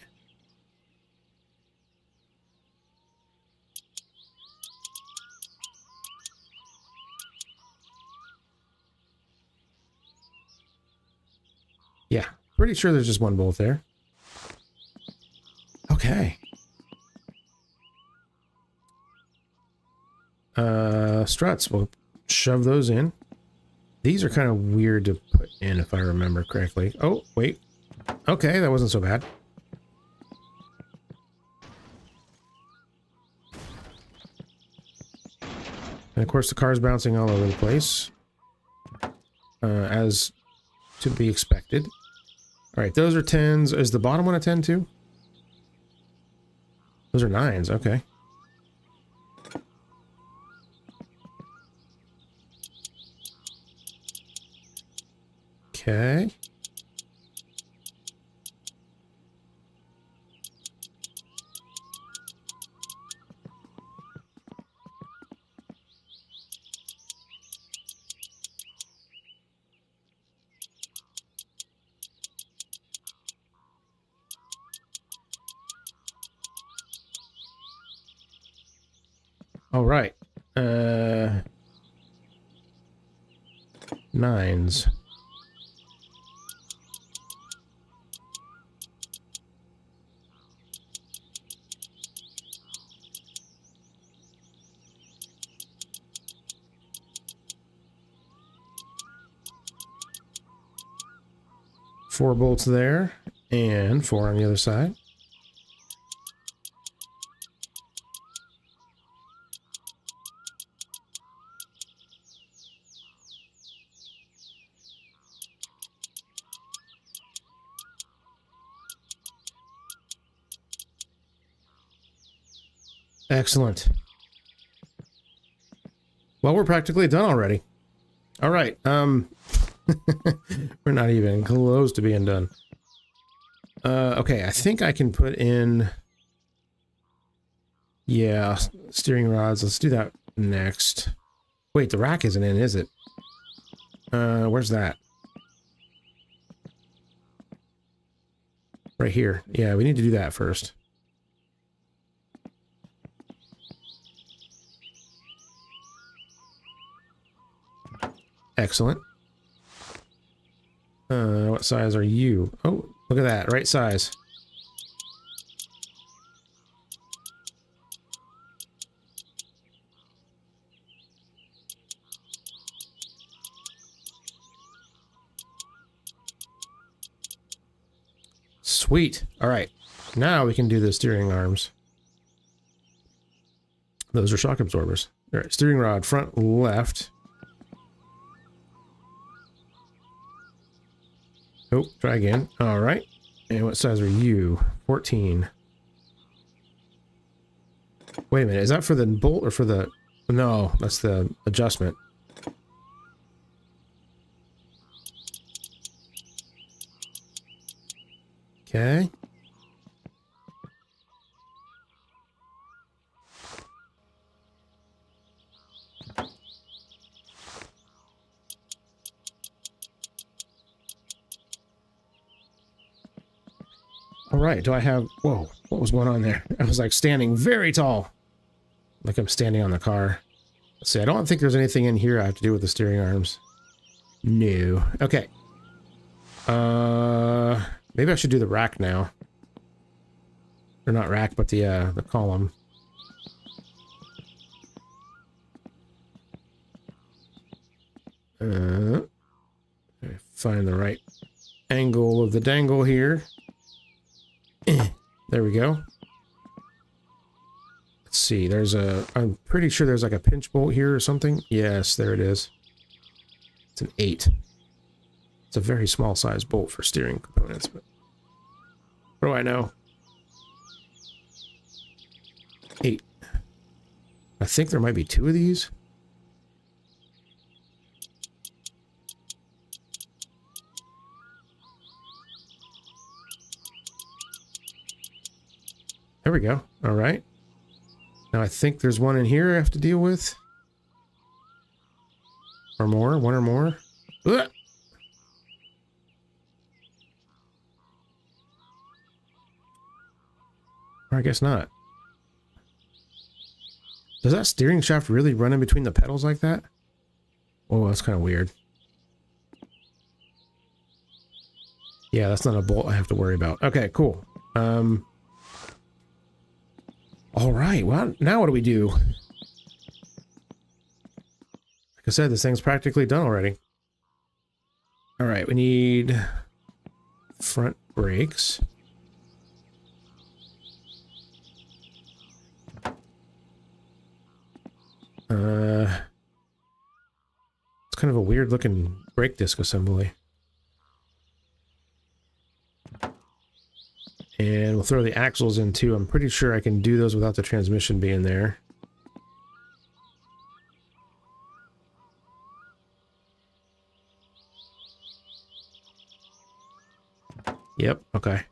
pretty sure there's just one bolt there. Okay. Struts, we'll shove those in. These are kind of weird to put in if I remember correctly. Oh, wait. Okay, that wasn't so bad. And of course the car's bouncing all over the place. As to be expected. Alright, those are 10s. Is the bottom one a 10 too? Those are 9s, okay. Okay. All right. 9s. Four bolts there, and 4 on the other side. Excellent. Well, we're practically done already. All right. We're not even close to being done. Okay, I think I can put in... Yeah, steering rods. Let's do that next. Wait, the rack isn't in, is it? Where's that? Right here. Yeah, we need to do that first. Excellent. What size are you? Oh, look at that. Right size. Sweet. All right. Now we can do the steering arms. Those are shock absorbers. All right. Steering rod, front left. Oh, try again. All right. And what size are you? 14. Wait a minute. Is that for the bolt or for the... No, that's the adjustment. Okay. All right, do I have... Whoa, what was going on there? I was like standing very tall. Like I'm standing on the car. Let's see, I don't think there's anything in here I have to do with the steering arms. No. Okay. Maybe I should do the rack now. Or not rack, but the column. Find the right angle of the dangle here. There we go. Let's see, there's a... I'm pretty sure there's like a pinch bolt here or something. Yes, there it is. It's an 8. It's a very small size bolt for steering components, but... What do I know? 8. I think there might be 2 of these. There we go. All right. Now I think there's one in here I have to deal with. Or more. One or more. Ugh! Or I guess not. Does that steering shaft really run in between the pedals like that? Oh, that's kind of weird. Yeah, that's not a bolt I have to worry about. Okay, cool. All right, well, now what do we do? Like I said, this thing's practically done already. All right, we need front brakes. It's kind of a weird looking brake disc assembly. And we'll throw the axles in too. I'm pretty sure I can do those without the transmission being there. Yep, okay.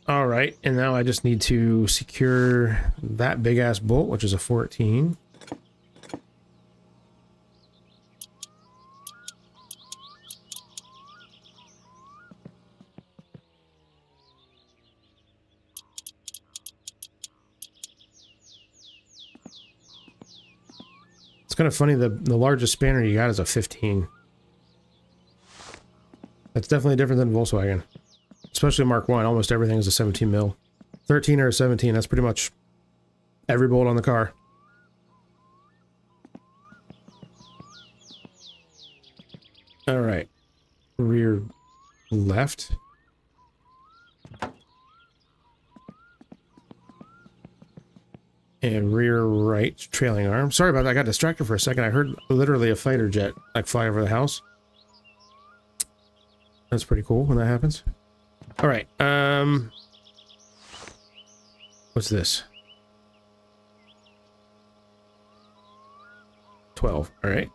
All right, and now I just need to secure that big ass bolt, which is a 14. It's kind of funny, the largest spanner you got is a 15. That's definitely different than Volkswagen. Especially Mark 1, almost everything is a 17 mil. 13 or a 17, that's pretty much every bolt on the car. All right. Rear left. And rear right trailing arm. Sorry about that, I got distracted for a second. I heard literally a fighter jet like fly over the house. That's pretty cool when that happens. All right, what's this? 12, all right.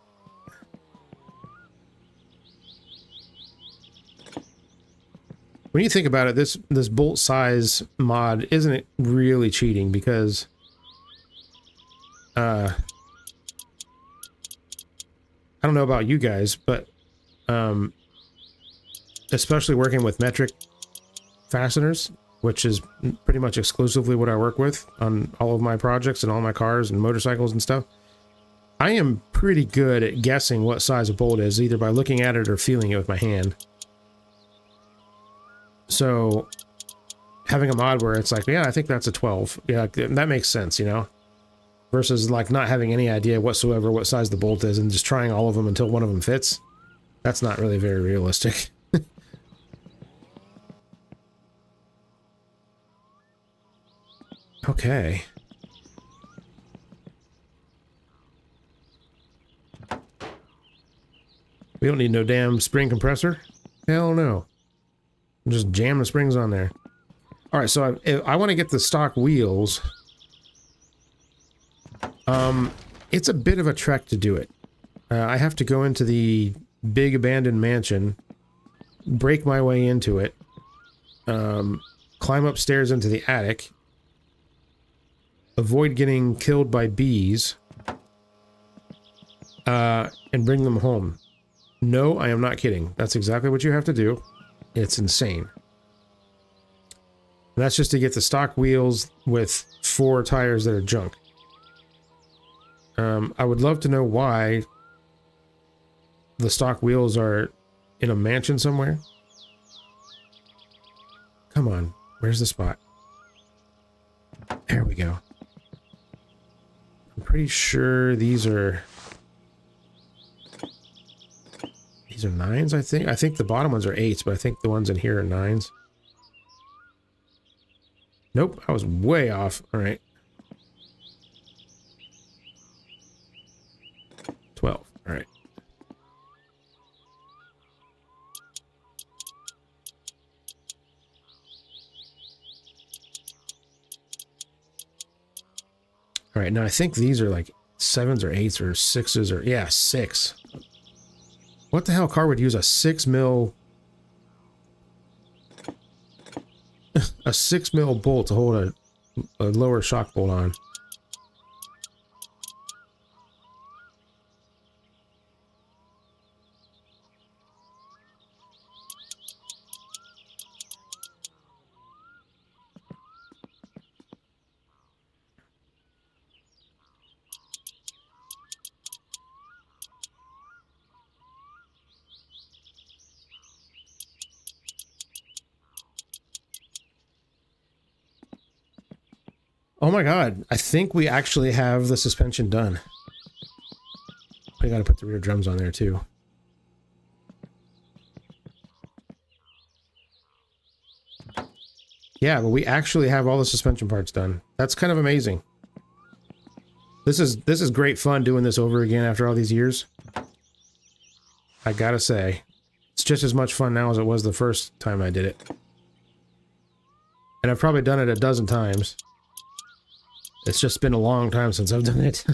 When you think about it, this bolt size mod isn't really cheating because I don't know about you guys, but especially working with metric fasteners, which is pretty much exclusively what I work with on all of my projects and all my cars and motorcycles and stuff, I am pretty good at guessing what size a bolt is, either by looking at it or feeling it with my hand. So having a mod where it's like, yeah, I think that's a 12. Yeah, that makes sense, you know? Versus like not having any idea whatsoever what size the bolt is and just trying all of them until one of them fits. That's not really very realistic. Okay. We don't need no damn spring compressor. Hell no. Just jam the springs on there. Alright, so I want to get the stock wheels. It's a bit of a trek to do it. I have to go into the big abandoned mansion, break my way into it, climb upstairs into the attic, avoid getting killed by bees, and bring them home. No, I am not kidding. That's exactly what you have to do. It's insane. And that's just to get the stock wheels with 4 tires that are junk. I would love to know why the stock wheels are in a mansion somewhere. Come on, where's the spot? There we go. I'm pretty sure these are 9s, I think. I think the bottom ones are 8s, but I think the ones in here are 9s. Nope, I was way off. All right. 12. All right. All right, now I think these are like 7s or 8s or 6s or... Yeah, 6. What the hell car would use a 6 mil... a 6 mil bolt to hold a lower shock bolt on? Oh my god, I think we actually have the suspension done. I gotta put the rear drums on there too. Yeah, but we actually have all the suspension parts done. That's kind of amazing. This is great fun doing this over again after all these years. I gotta say, it's just as much fun now as it was the first time I did it. And I've probably done it a dozen times. It's just been a long time since I've done it.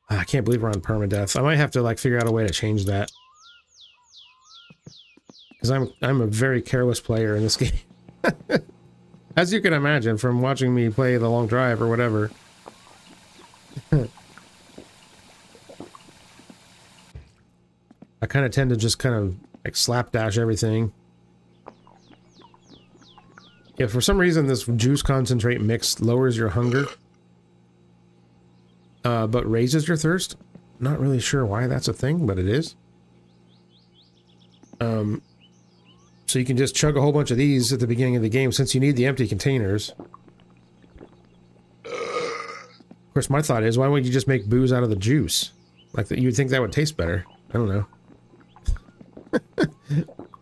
I can't believe we're on permadeath. I might have to like figure out a way to change that. Because I'm a very careless player in this game. As you can imagine from watching me play The Long Drive or whatever. I kind of tend to just kind of like slapdash everything. If for some reason this juice concentrate mix lowers your hunger, but raises your thirst, not really sure why that's a thing, but it is. So you can just chug a whole bunch of these at the beginning of the game since you need the empty containers. Of course, my thought is, why wouldn't you just make booze out of the juice? Like that, you'd think that would taste better. I don't know.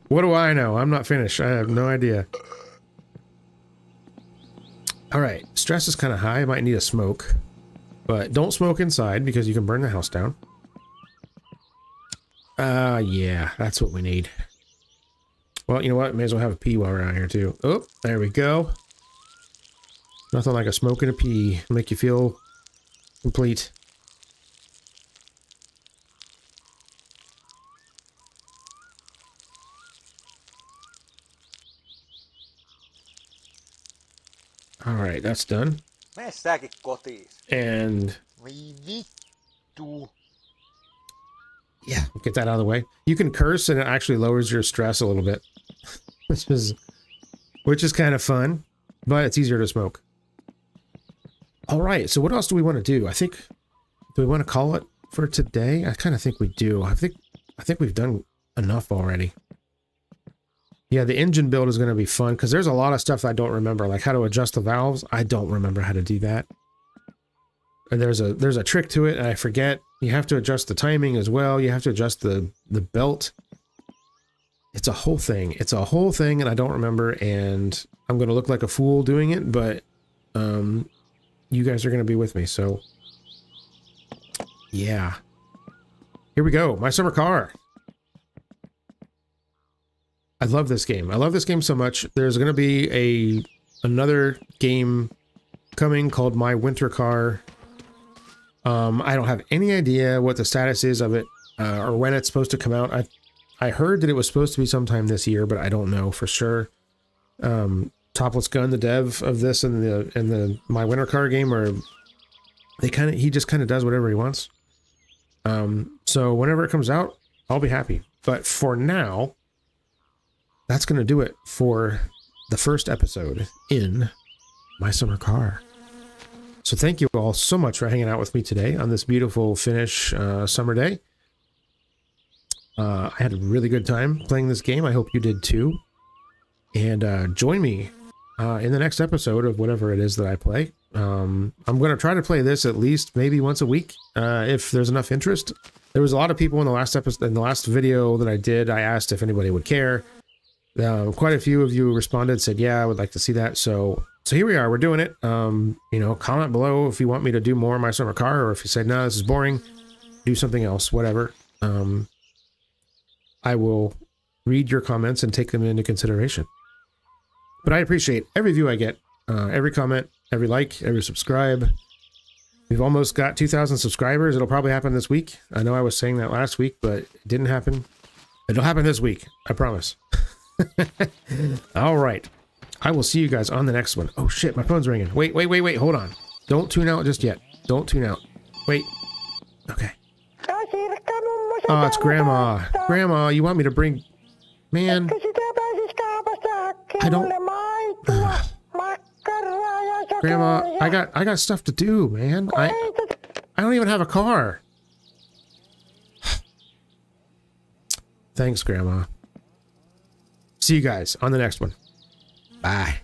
What do I know? I'm not finished. I have no idea. Alright, stress is kind of high. I might need a smoke. But don't smoke inside because you can burn the house down. Yeah, that's what we need. Well, you know what? May as well have a pee while we're out here, too. Oh, there we go. Nothing like a smoke and a pee. Make you feel complete. Alright, that's done. And... yeah, get that out of the way. You can curse and it actually lowers your stress a little bit. which is kind of fun, but it's easier to smoke. Alright, so what else do we want to do? Do we want to call it for today? I kind of think we do. I think we've done enough already. Yeah, the engine build is going to be fun, because there's a lot of stuff I don't remember, like how to adjust the valves. I don't remember how to do that. And there's a trick to it, and I forget. You have to adjust the timing as well. You have to adjust the belt. It's a whole thing. It's a whole thing, and I don't remember, and I'm going to look like a fool doing it, but you guys are going to be with me, so... yeah. Here we go. My summer car. I love this game. I love this game so much. There's going to be another game coming called My Winter Car. I don't have any idea what the status is of it, or when it's supposed to come out. I heard that it was supposed to be sometime this year, but I don't know for sure. Topless Gun, the dev of this and the My Winter Car game, or he just kind of does whatever he wants. So whenever it comes out, I'll be happy. But for now, that's going to do it for the first episode in My Summer Car. So thank you all so much for hanging out with me today on this beautiful Finnish summer day. I had a really good time playing this game. I hope you did too. And join me in the next episode of whatever it is that I play. I'm going to try to play this at least maybe once a week if there's enough interest. There was a lot of people in the last episode, in the last video that I did. I asked if anybody would care. Quite a few of you responded, said, yeah, I would like to see that. So here we are, we're doing it. You know, comment below if you want me to do more of My Summer Car, or if you said, no, this is boring, do something else, whatever. I will read your comments and take them into consideration. But I appreciate every view I get, every comment, every like, every subscribe. We've almost got 2,000 subscribers. It'll probably happen this week. I know I was saying that last week, but it didn't happen. It'll happen this week, I promise. All right. I will see you guys on the next one. Oh shit, my phone's ringing. Wait, hold on. Don't tune out just yet. Don't tune out. Wait. Okay. Oh, it's Grandma. Grandma, you want me to bring... Man. I don't... Grandma, I got stuff to do, man. I don't even have a car. Thanks, Grandma. See you guys on the next one. Bye.